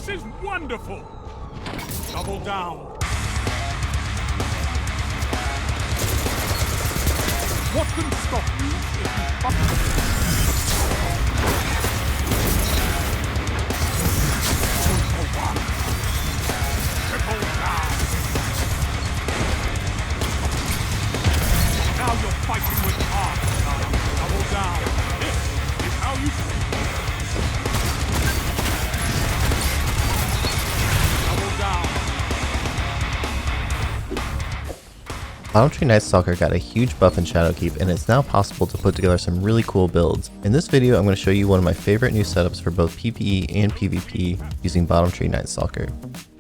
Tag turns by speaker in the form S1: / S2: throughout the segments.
S1: This is wonderful! Double down. What can stop you Triple down. Now you're fighting with heart. Double down. This is how you
S2: Bottom Tree Nightstalker got a huge buff in Shadowkeep, and it's now possible to put together some really cool builds. In this video, I'm going to show you one of my favorite new setups for both PvE and PvP using Bottom Tree Nightstalker.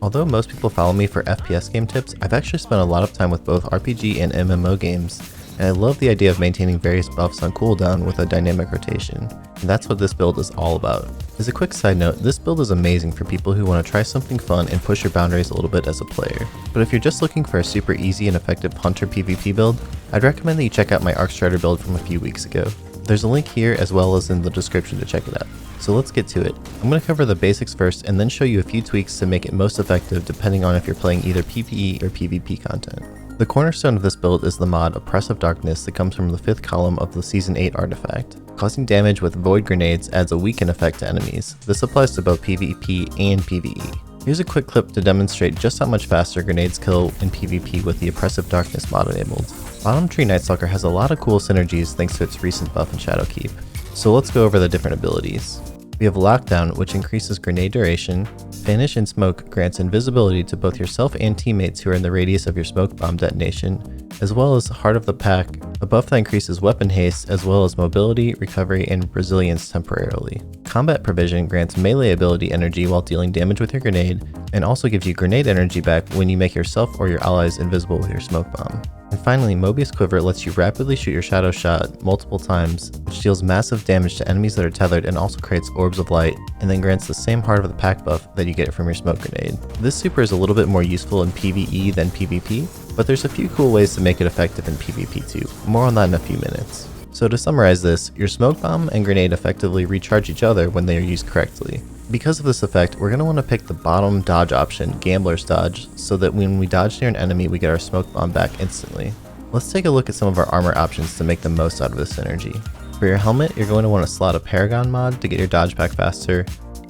S2: Although most people follow me for FPS game tips, I've actually spent a lot of time with both RPG and MMO games, and I love the idea of maintaining various buffs on cooldown with a dynamic rotation, and that's what this build is all about. As a quick side note, this build is amazing for people who want to try something fun and push your boundaries a little bit as a player. But if you're just looking for a super easy and effective Hunter PvP build, I'd recommend that you check out my Arc Strider build from a few weeks ago. There's a link here as well as in the description to check it out. So let's get to it. I'm going to cover the basics first and then show you a few tweaks to make it most effective depending on if you're playing either PvE or PvP content. The cornerstone of this build is the mod Oppressive Darkness that comes from the 5th column of the Season 8 artifact. Causing damage with Void Grenades adds a weaken effect to enemies. This applies to both PvP and PvE. Here's a quick clip to demonstrate just how much faster grenades kill in PvP with the Oppressive Darkness mod enabled. Bottom Tree Nightstalker has a lot of cool synergies thanks to its recent buff in Shadowkeep. So let's go over the different abilities. We have Lockdown, which increases grenade duration. Vanish and Smoke grants invisibility to both yourself and teammates who are in the radius of your smoke bomb detonation, as well as Heart of the Pack, a buff that increases weapon haste as well as mobility, recovery, and resilience temporarily. Combat Provision grants melee ability energy while dealing damage with your grenade, and also gives you grenade energy back when you make yourself or your allies invisible with your smoke bomb. And finally, Mobius Quiver lets you rapidly shoot your shadow shot multiple times, which deals massive damage to enemies that are tethered and also creates orbs of light, and then grants the same Heart of the Pack buff that you get from your smoke grenade. This super is a little bit more useful in PvE than PvP, but there's a few cool ways to make it effective in PvP too. More on that in a few minutes. So to summarize this, your smoke bomb and grenade effectively recharge each other when they are used correctly. Because of this effect, we're going to want to pick the bottom dodge option, Gambler's Dodge, so that when we dodge near an enemy we get our smoke bomb back instantly. Let's take a look at some of our armor options to make the most out of this synergy. For your helmet, you're going to want to slot a Paragon mod to get your dodge back faster,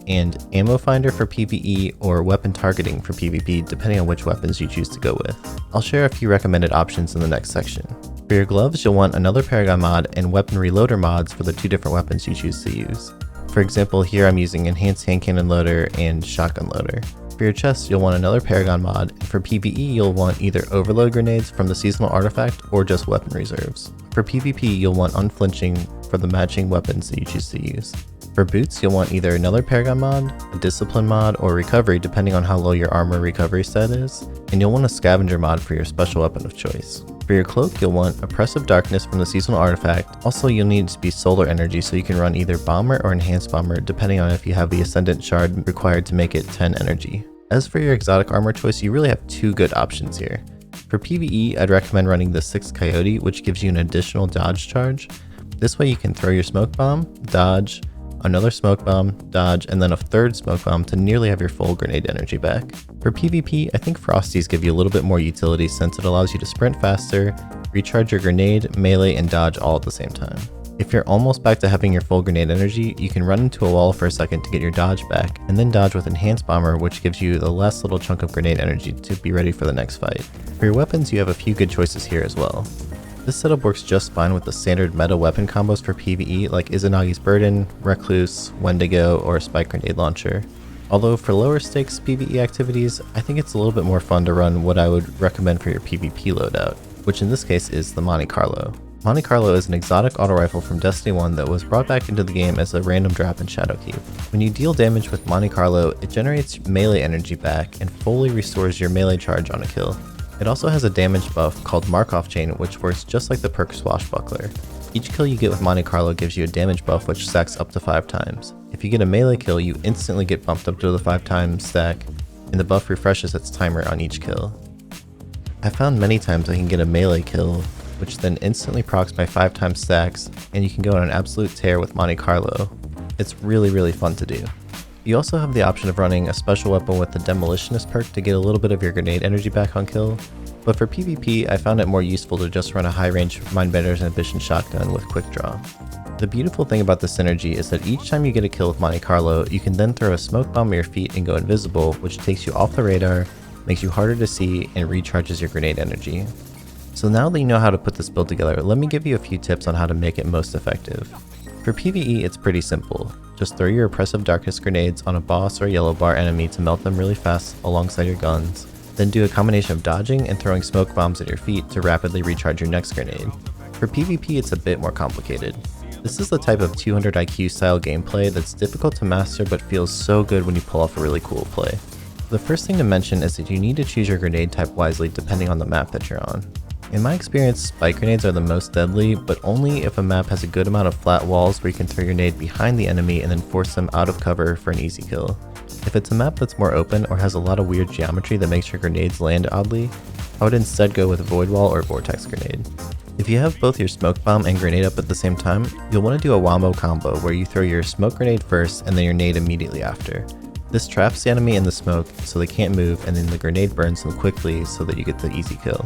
S2: and Ammo Finder for PvE or Weapon Targeting for PvP depending on which weapons you choose to go with. I'll share a few recommended options in the next section. For your gloves, you'll want another Paragon mod and Weapon Reloader mods for the two different weapons you choose to use. For example, here I'm using Enhanced Hand Cannon Loader and Shotgun Loader. For your chest, you'll want another Paragon mod, and for PvE you'll want either Overload Grenades from the Seasonal Artifact or just Weapon Reserves. For PvP you'll want Unflinching for the matching weapons that you choose to use. For boots, you'll want either another Paragon mod, a Discipline mod, or Recovery depending on how low your armor recovery stat is, and you'll want a Scavenger mod for your special weapon of choice. For your cloak, you'll want Oppressive Darkness from the Seasonal Artifact. Also, you'll need to be Solar Energy so you can run either Bomber or Enhanced Bomber depending on if you have the Ascendant Shard required to make it 10 energy. As for your exotic armor choice, you really have two good options here. For PvE, I'd recommend running the 6th Coyote, which gives you an additional dodge charge. This way you can throw your smoke bomb, dodge, another smoke bomb, dodge, and then a third smoke bomb to nearly have your full grenade energy back. For PvP, I think Frosties give you a little bit more utility since it allows you to sprint faster, recharge your grenade, melee, and dodge all at the same time. If you're almost back to having your full grenade energy, you can run into a wall for a second to get your dodge back, and then dodge with Enhanced Bomber, which gives you the last little chunk of grenade energy to be ready for the next fight. For your weapons, you have a few good choices here as well. This setup works just fine with the standard meta weapon combos for PvE like Izanagi's Burden, Recluse, Wendigo, or Spike Grenade Launcher. Although for lower stakes PvE activities, I think it's a little bit more fun to run what I would recommend for your PvP loadout, which in this case is the Monte Carlo. Monte Carlo is an exotic auto rifle from Destiny 1 that was brought back into the game as a random drop in Shadowkeep. When you deal damage with Monte Carlo, it generates melee energy back and fully restores your melee charge on a kill. It also has a damage buff called Markov Chain, which works just like the perk Swashbuckler. Each kill you get with Monte Carlo gives you a damage buff which stacks up to 5 times. If you get a melee kill, you instantly get bumped up to the 5 times stack, and the buff refreshes its timer on each kill. I found many times I can get a melee kill, which then instantly procs by 5 times stacks, and you can go on an absolute tear with Monte Carlo. It's really fun to do. You also have the option of running a special weapon with the Demolitionist perk to get a little bit of your grenade energy back on kill, but for PvP I found it more useful to just run a high range Mindbender's Ambition shotgun with quick draw. The beautiful thing about the synergy is that each time you get a kill with Monte Carlo, you can then throw a smoke bomb at your feet and go invisible, which takes you off the radar, makes you harder to see, and recharges your grenade energy. So now that you know how to put this build together, let me give you a few tips on how to make it most effective. For PvE, it's pretty simple. Just throw your Oppressive Darkness grenades on a boss or yellow bar enemy to melt them really fast alongside your guns, then do a combination of dodging and throwing smoke bombs at your feet to rapidly recharge your next grenade. For PvP, it's a bit more complicated. This is the type of 200 IQ style gameplay that's difficult to master but feels so good when you pull off a really cool play. The first thing to mention is that you need to choose your grenade type wisely depending on the map that you're on. In my experience, spike grenades are the most deadly, but only if a map has a good amount of flat walls where you can throw your grenade behind the enemy and then force them out of cover for an easy kill. If it's a map that's more open or has a lot of weird geometry that makes your grenades land oddly, I would instead go with Void Wall or Vortex Grenade. If you have both your smoke bomb and grenade up at the same time, you'll want to do a wombo combo where you throw your smoke grenade first and then your nade immediately after. This traps the enemy in the smoke so they can't move, and then the grenade burns them quickly so that you get the easy kill.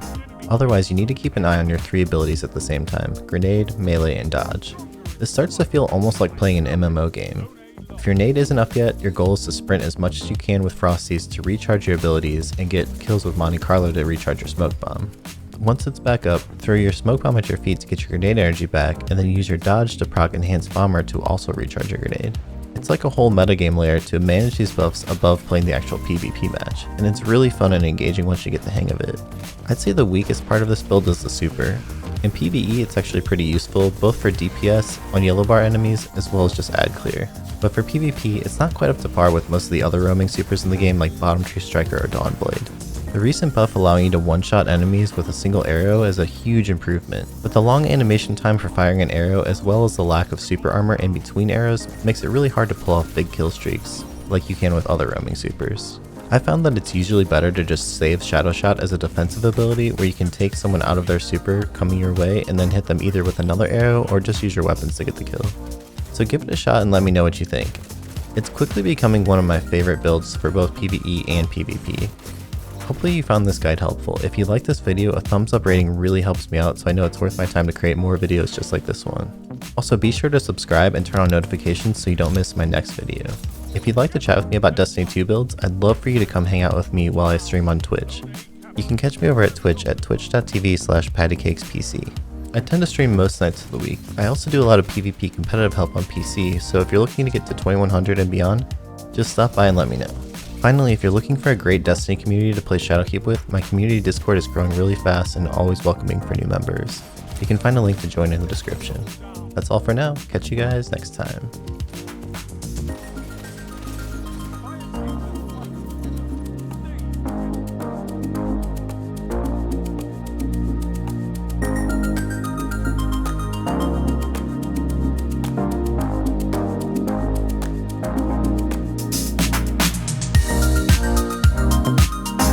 S2: Otherwise, you need to keep an eye on your 3 abilities at the same time: grenade, melee, and dodge. This starts to feel almost like playing an MMO game. If your nade isn't up yet, your goal is to sprint as much as you can with Frosties to recharge your abilities and get kills with Monte Carlo to recharge your smoke bomb. Once it's back up, throw your smoke bomb at your feet to get your grenade energy back, and then use your dodge to proc Enhanced Bomber to also recharge your grenade. It's like a whole metagame layer to manage these buffs above playing the actual PvP match, and it's really fun and engaging once you get the hang of it. I'd say the weakest part of this build is the super. In PvE it's actually pretty useful, both for DPS on yellow bar enemies as well as just ad clear. But for PvP, it's not quite up to par with most of the other roaming supers in the game like Bottom Tree Striker or Dawnblade. The recent buff allowing you to one-shot enemies with a single arrow is a huge improvement, but the long animation time for firing an arrow as well as the lack of super armor in between arrows makes it really hard to pull off big kill streaks, like you can with other roaming supers. I found that it's usually better to just save Shadow Shot as a defensive ability where you can take someone out of their super coming your way and then hit them either with another arrow or just use your weapons to get the kill. So give it a shot and let me know what you think. It's quickly becoming one of my favorite builds for both PvE and PvP. Hopefully you found this guide helpful. If you like this video, a thumbs up rating really helps me out so I know it's worth my time to create more videos just like this one. Also be sure to subscribe and turn on notifications so you don't miss my next video. If you'd like to chat with me about Destiny 2 builds, I'd love for you to come hang out with me while I stream on Twitch. You can catch me over at Twitch at twitch.tv/pattycakespc. I tend to stream most nights of the week. I also do a lot of PvP competitive help on PC, so if you're looking to get to 2100 and beyond, just stop by and let me know. Finally, if you're looking for a great Destiny community to play Shadowkeep with, my community Discord is growing really fast and always welcoming for new members. You can find a link to join in the description. That's all for now. Catch you guys next time.